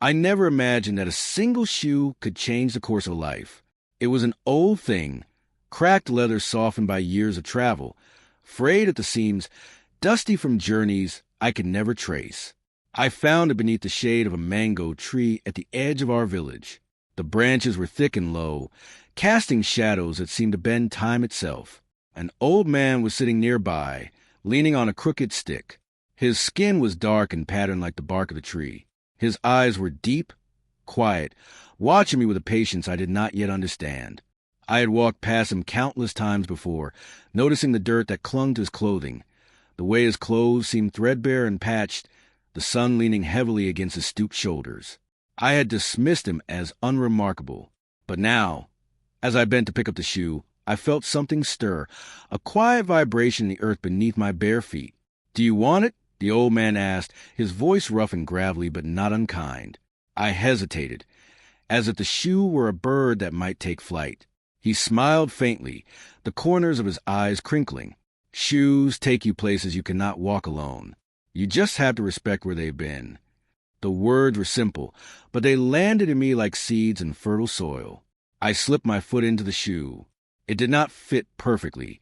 I never imagined that a single shoe could change the course of life. It was an old thing, cracked leather softened by years of travel, frayed at the seams, dusty from journeys I could never trace. I found it beneath the shade of a mango tree at the edge of our village. The branches were thick and low, casting shadows that seemed to bend time itself. An old man was sitting nearby, leaning on a crooked stick. His skin was dark and patterned like the bark of the tree. His eyes were deep, quiet, watching me with a patience I did not yet understand. I had walked past him countless times before, noticing the dirt that clung to his clothing, the way his clothes seemed threadbare and patched, the sun leaning heavily against his stooped shoulders. I had dismissed him as unremarkable. But now, as I bent to pick up the shoe, I felt something stir, a quiet vibration in the earth beneath my bare feet. "Do you want it?" the old man asked, his voice rough and gravelly but not unkind. I hesitated, as if the shoe were a bird that might take flight. He smiled faintly, the corners of his eyes crinkling. "Shoes take you places you cannot walk alone. You just have to respect where they've been." The words were simple, but they landed in me like seeds in fertile soil. I slipped my foot into the shoe. It did not fit perfectly,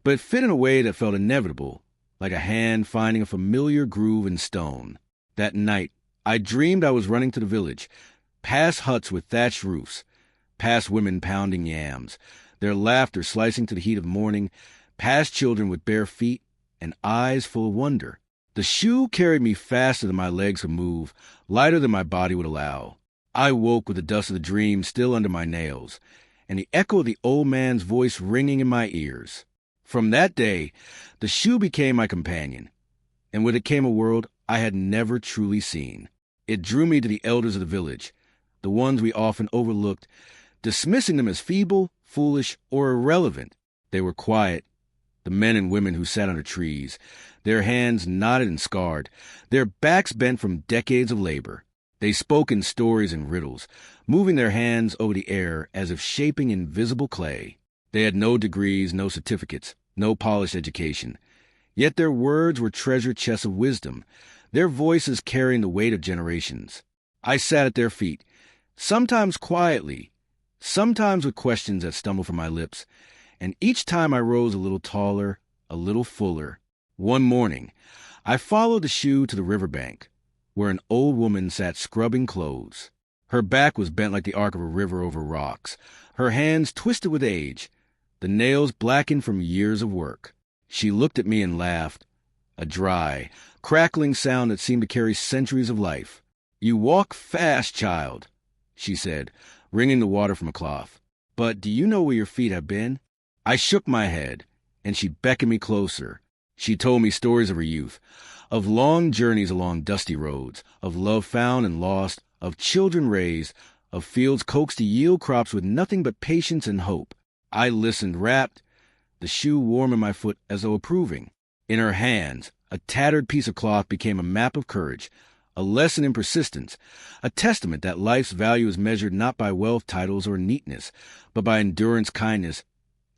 but it fit in a way that felt inevitable, like a hand finding a familiar groove in stone. That night, I dreamed I was running to the village, past huts with thatched roofs, past women pounding yams, their laughter slicing to the heat of morning, past children with bare feet and eyes full of wonder. The shoe carried me faster than my legs could move, lighter than my body would allow. I woke with the dust of the dream still under my nails, and the echo of the old man's voice ringing in my ears. From that day, the shoe became my companion, and with it came a world I had never truly seen. It drew me to the elders of the village, the ones we often overlooked, dismissing them as feeble, foolish, or irrelevant. They were quiet, the men and women who sat under trees, their hands knotted and scarred, their backs bent from decades of labor. They spoke in stories and riddles, moving their hands over the air as if shaping invisible clay. They had no degrees, no certificates, no polished education. Yet their words were treasure chests of wisdom, their voices carrying the weight of generations. I sat at their feet, sometimes quietly, sometimes with questions that stumbled from my lips, and each time I rose a little taller, a little fuller. One morning, I followed the shoe to the riverbank, where an old woman sat scrubbing clothes. Her back was bent like the arc of a river over rocks, her hands twisted with age, the nails blackened from years of work. She looked at me and laughed, a dry, crackling sound that seemed to carry centuries of life. "You walk fast, child," she said, wringing the water from a cloth. "But do you know where your feet have been?" I shook my head, and she beckoned me closer. She told me stories of her youth, of long journeys along dusty roads, of love found and lost, of children raised, of fields coaxed to yield crops with nothing but patience and hope. I listened, rapt, the shoe warm in my foot as though approving. In her hands, a tattered piece of cloth became a map of courage, a lesson in persistence, a testament that life's value is measured not by wealth, titles, or neatness, but by endurance, kindness,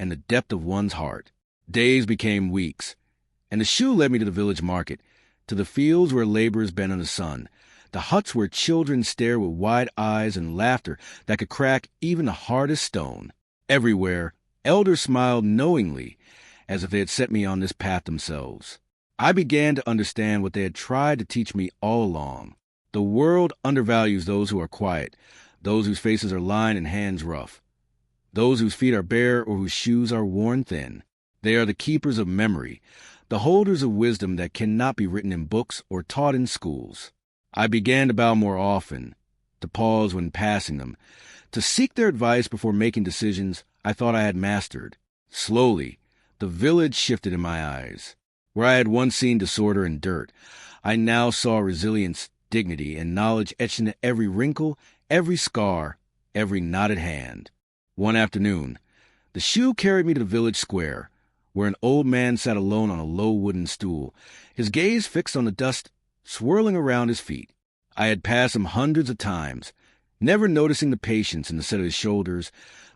and the depth of one's heart. Days became weeks, and the shoe led me to the village market, to the fields where laborers bent in the sun, the huts where children stared with wide eyes and laughter that could crack even the hardest stone. Everywhere, elders smiled knowingly, as if they had set me on this path themselves. I began to understand what they had tried to teach me all along. The world undervalues those who are quiet, those whose faces are lined and hands rough, those whose feet are bare or whose shoes are worn thin. They are the keepers of memory, the holders of wisdom that cannot be written in books or taught in schools. I began to bow more often, to pause when passing them, to seek their advice before making decisions I thought I had mastered. Slowly, the village shifted in my eyes. Where I had once seen disorder and dirt, I now saw resilience, dignity, and knowledge etched into every wrinkle, every scar, every knotted hand. One afternoon, the shoe carried me to the village square, where an old man sat alone on a low wooden stool, his gaze fixed on the dust swirling around his feet. I had passed him hundreds of times, never noticing the patience in the set of his shoulders,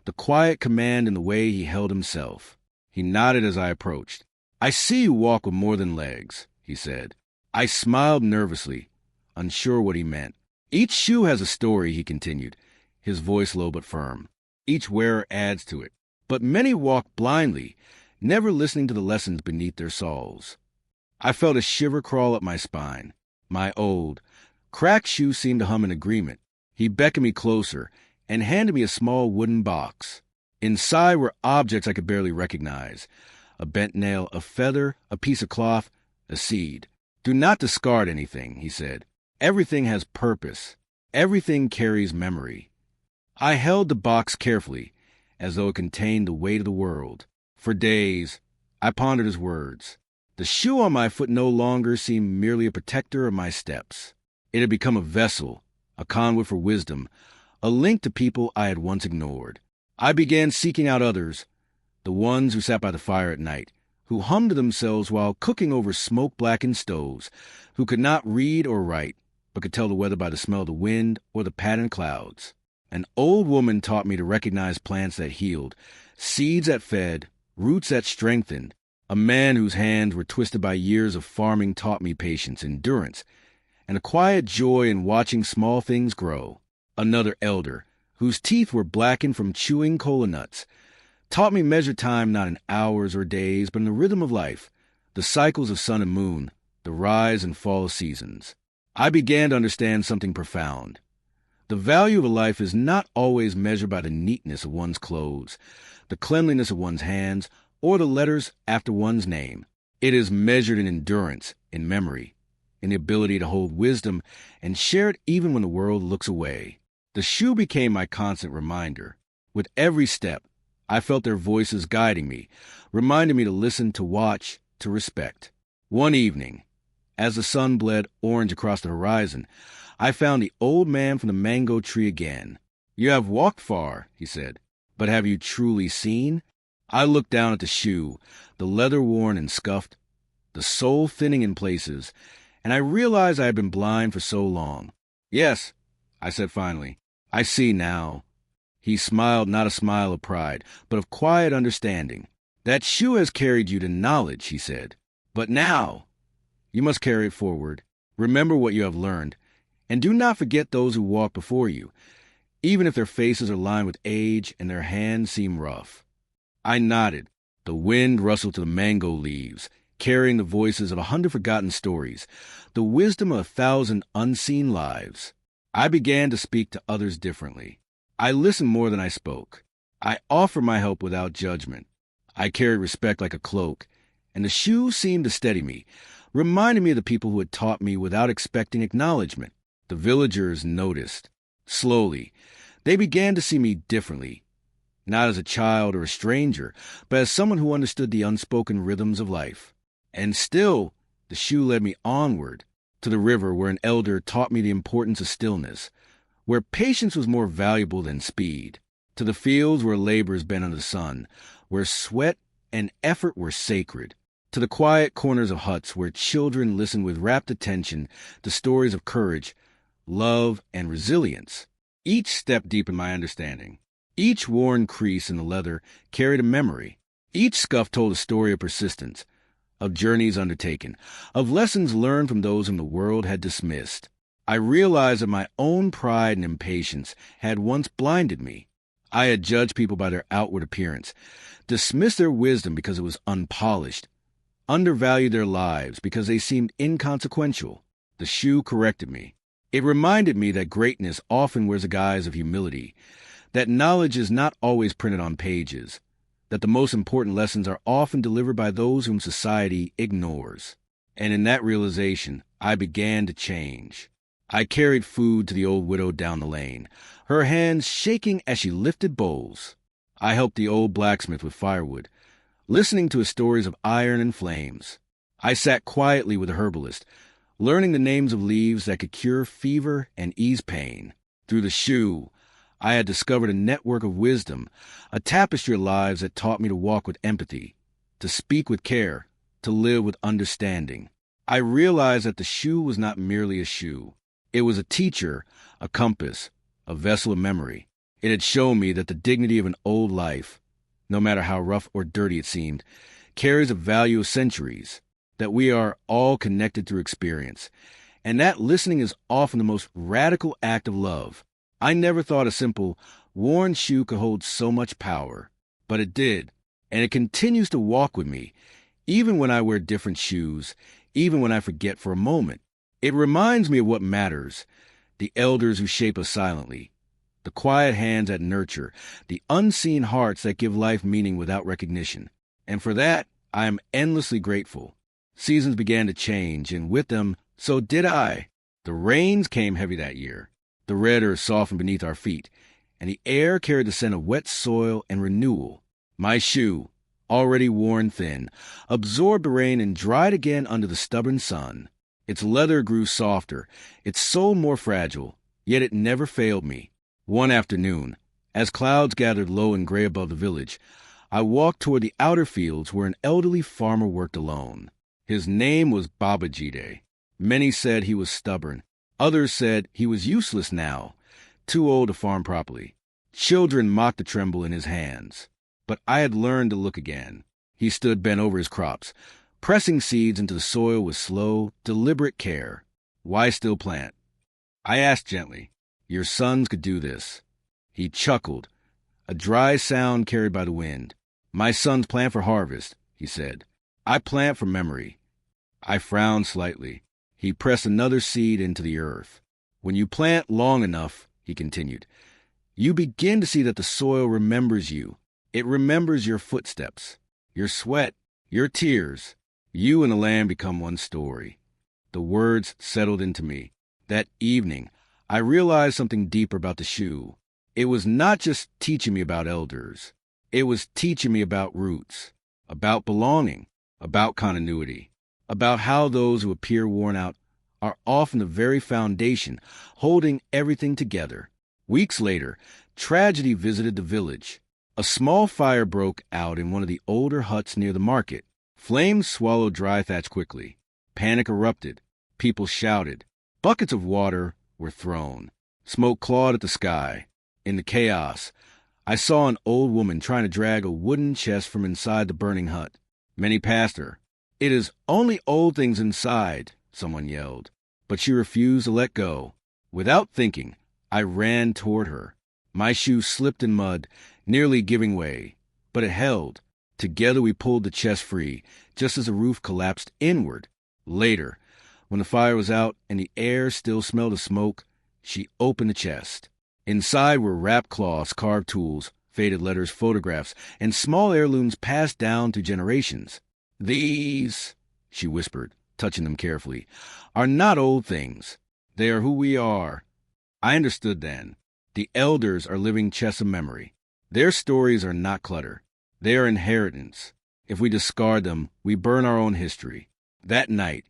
the quiet command in the way he held himself. He nodded as I approached. "I see you walk with more than legs," he said. I smiled nervously, unsure what he meant. Each shoe has a story, he continued, his voice low but firm. Each wearer adds to it. But many walk blindly, never listening to the lessons beneath their soles. I felt a shiver crawl up my spine. My old, cracked shoe seemed to hum in agreement. He beckoned me closer and handed me a small wooden box. Inside were objects I could barely recognize. A bent nail, a feather, a piece of cloth, a seed. Do not discard anything, he said. Everything has purpose. Everything carries memory. I held the box carefully, as though it contained the weight of the world. For days, I pondered his words. The shoe on my foot no longer seemed merely a protector of my steps. It had become a vessel, a conduit for wisdom, a link to people I had once ignored. I began seeking out others, the ones who sat by the fire at night, who hummed to themselves while cooking over smoke-blackened stoves, who could not read or write, but could tell the weather by the smell of the wind or the patterned clouds. An old woman taught me to recognize plants that healed, seeds that fed, roots that strengthened. A man whose hands were twisted by years of farming taught me patience, endurance, and a quiet joy in watching small things grow. Another elder, whose teeth were blackened from chewing cola nuts, taught me measure time not in hours or days, but in the rhythm of life, the cycles of sun and moon, the rise and fall of seasons. I began to understand something profound. The value of a life is not always measured by the neatness of one's clothes, the cleanliness of one's hands, or the letters after one's name. It is measured in endurance, in memory, in the ability to hold wisdom and share it even when the world looks away. The shoe became my constant reminder. With every step, I felt their voices guiding me, reminding me to listen, to watch, to respect. One evening, as the sun bled orange across the horizon, I found the old man from the mango tree again. "You have walked far," he said, "but have you truly seen?" I looked down at the shoe, the leather worn and scuffed, the sole thinning in places, and I realized I had been blind for so long. "Yes," I said finally, "I see now." He smiled, not a smile of pride, but of quiet understanding. "That shoe has carried you to knowledge," he said. "But now you must carry it forward. Remember what you have learned, and do not forget those who walk before you, even if their faces are lined with age and their hands seem rough." I nodded. The wind rustled to the mango leaves, carrying the voices of 100 forgotten stories, the wisdom of 1,000 unseen lives. I began to speak to others differently. I listened more than I spoke. I offered my help without judgment. I carried respect like a cloak, and the shoe seemed to steady me, reminding me of the people who had taught me without expecting acknowledgement. The villagers noticed. Slowly, they began to see me differently, not as a child or a stranger, but as someone who understood the unspoken rhythms of life. And still, the shoe led me onward, to the river where an elder taught me the importance of stillness, where patience was more valuable than speed, to the fields where labors bent under the sun, where sweat and effort were sacred, to the quiet corners of huts where children listened with rapt attention to stories of courage, love, and resilience. Each step deepened my understanding. Each worn crease in the leather carried a memory. Each scuff told a story of persistence, of journeys undertaken, of lessons learned from those whom the world had dismissed. I realized that my own pride and impatience had once blinded me. I had judged people by their outward appearance, dismissed their wisdom because it was unpolished, undervalued their lives because they seemed inconsequential. The shoe corrected me. It reminded me that greatness often wears a guise of humility, that knowledge is not always printed on pages, that the most important lessons are often delivered by those whom society ignores. And in that realization, I began to change. I carried food to the old widow down the lane, her hands shaking as she lifted bowls. I helped the old blacksmith with firewood, listening to his stories of iron and flames. I sat quietly with the herbalist, learning the names of leaves that could cure fever and ease pain. Through the shoe, I had discovered a network of wisdom, a tapestry of lives that taught me to walk with empathy, to speak with care, to live with understanding. I realized that the shoe was not merely a shoe. It was a teacher, a compass, a vessel of memory. It had shown me that the dignity of an old life, no matter how rough or dirty it seemed, carries a value of centuries, that we are all connected through experience, And that listening is often the most radical act of love. I never thought a simple, worn shoe could hold so much power. But it did, and it continues to walk with me, even when I wear different shoes, even when I forget for a moment. It reminds me of what matters, the elders who shape us silently, the quiet hands that nurture, the unseen hearts that give life meaning without recognition. And for that, I am endlessly grateful. Seasons began to change, and with them, so did I. The rains came heavy that year. The red earth softened beneath our feet, and the air carried the scent of wet soil and renewal. My shoe, already worn thin, absorbed the rain and dried again under the stubborn sun. Its leather grew softer, its sole more fragile, yet it never failed me. One afternoon, as clouds gathered low and gray above the village, I walked toward the outer fields where an elderly farmer worked alone. His name was Babajide. Many said he was stubborn. Others said he was useless now, too old to farm properly. Children mocked the tremble in his hands. But I had learned to look again. He stood bent over his crops, pressing seeds into the soil with slow, deliberate care. Why still plant? I asked gently. Your sons could do this. He chuckled, a dry sound carried by the wind. My sons plant for harvest, he said. I plant for memory. I frowned slightly. He pressed another seed into the earth. When you plant long enough, he continued, you begin to see that the soil remembers you. It remembers your footsteps, your sweat, your tears. You and the land become one story. The words settled into me. That evening, I realized something deeper about the shoe. It was not just teaching me about elders. It was teaching me about roots, about belonging, about continuity, about how those who appear worn out are often the very foundation holding everything together. Weeks later, tragedy visited the village. A small fire broke out in one of the older huts near the market. Flames swallowed dry thatch quickly. Panic erupted. People shouted. Buckets of water were thrown. Smoke clawed at the sky. In the chaos, I saw an old woman trying to drag a wooden chest from inside the burning hut. Many passed her. It is only old things inside, someone yelled. But she refused to let go. Without thinking, I ran toward her. My shoe slipped in mud, nearly giving way. But it held. Together we pulled the chest free, just as the roof collapsed inward. Later, when the fire was out and the air still smelled of smoke, she opened the chest. Inside were wrapped cloths, carved tools, faded letters, photographs, and small heirlooms passed down through generations. These, she whispered, touching them carefully, are not old things. They are who we are. I understood then. The elders are living chests of memory. Their stories are not clutter. They are inheritance. If we discard them, we burn our own history. That night,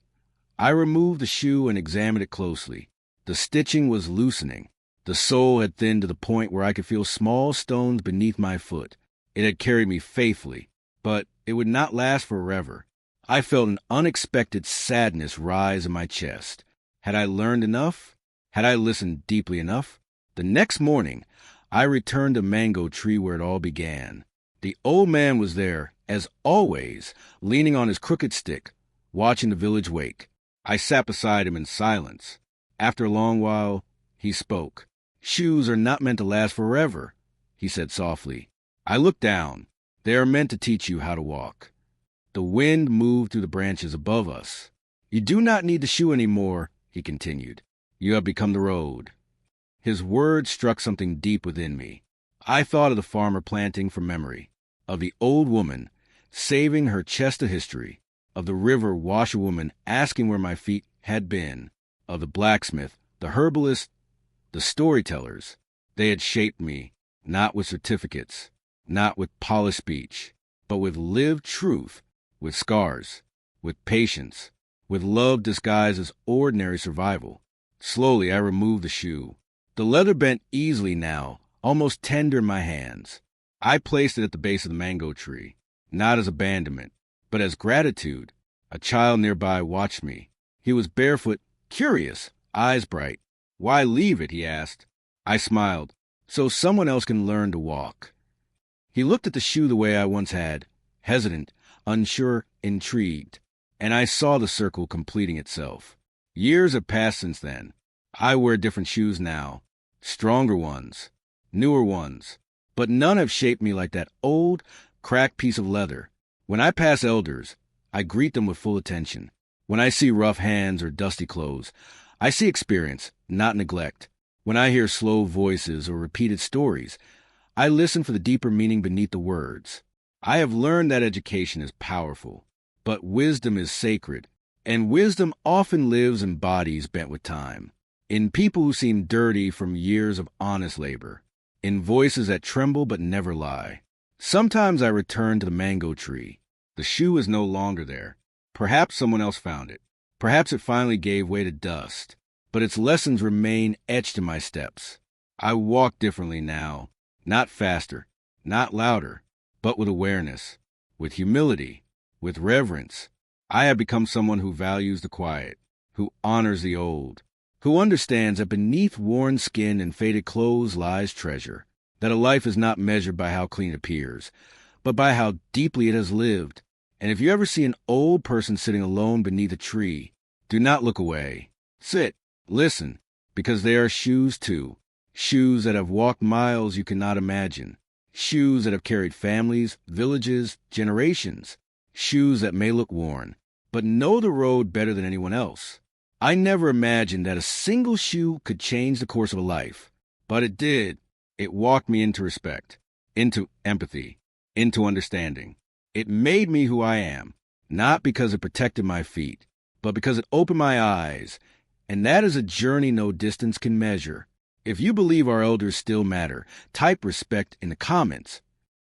I removed the shoe and examined it closely. The stitching was loosening. The sole had thinned to the point where I could feel small stones beneath my foot. It had carried me faithfully, but it would not last forever. I felt an unexpected sadness rise in my chest. Had I learned enough? Had I listened deeply enough? The next morning, I returned to Mango Tree where it all began. The old man was there, as always, leaning on his crooked stick, watching the village wake. I sat beside him in silence. After a long while, he spoke. Shoes are not meant to last forever, he said softly. I looked down. They are meant to teach you how to walk. The wind moved through the branches above us. You do not need the shoe anymore, he continued. You have become the road. His words struck something deep within me. I thought of the farmer planting for memory, of the old woman saving her chest of history, of the river washerwoman asking where my feet had been, of the blacksmith, the herbalist, the storytellers. They had shaped me, not with certificates, not with polished speech, but with lived truth, with scars, with patience, with love disguised as ordinary survival. Slowly I removed the shoe. The leather bent easily now, almost tender in my hands. I placed it at the base of the mango tree, not as abandonment, but as gratitude. A child nearby watched me. He was barefoot, curious, eyes bright. Why leave it, he asked. I smiled. So someone else can learn to walk. He looked at the shoe the way I once had, hesitant, unsure, intrigued, and I saw the circle completing itself. Years have passed since then. I wear different shoes now, stronger ones, newer ones, but none have shaped me like that old, cracked piece of leather. When I pass elders, I greet them with full attention. When I see rough hands or dusty clothes, I see experience, not neglect. When I hear slow voices or repeated stories, I listen for the deeper meaning beneath the words. I have learned that education is powerful, but wisdom is sacred, and wisdom often lives in bodies bent with time, in people who seem dirty from years of honest labor, in voices that tremble but never lie. Sometimes I return to the mango tree. The shoe is no longer there. Perhaps someone else found it. Perhaps it finally gave way to dust, but its lessons remain etched in my steps. I walk differently now, not faster, not louder, but with awareness, with humility, with reverence. I have become someone who values the quiet, who honors the old, who understands that beneath worn skin and faded clothes lies treasure, that a life is not measured by how clean it appears, but by how deeply it has lived. And if you ever see an old person sitting alone beneath a tree, do not look away. Sit, listen, because they are shoes too, shoes that have walked miles you cannot imagine, shoes that have carried families, villages, generations, shoes that may look worn, but know the road better than anyone else. I never imagined that a single shoe could change the course of a life, but it did. It walked me into respect, into empathy, into understanding. It made me who I am, not because it protected my feet, but because it opened my eyes, and that is a journey no distance can measure. If you believe our elders still matter, type respect in the comments.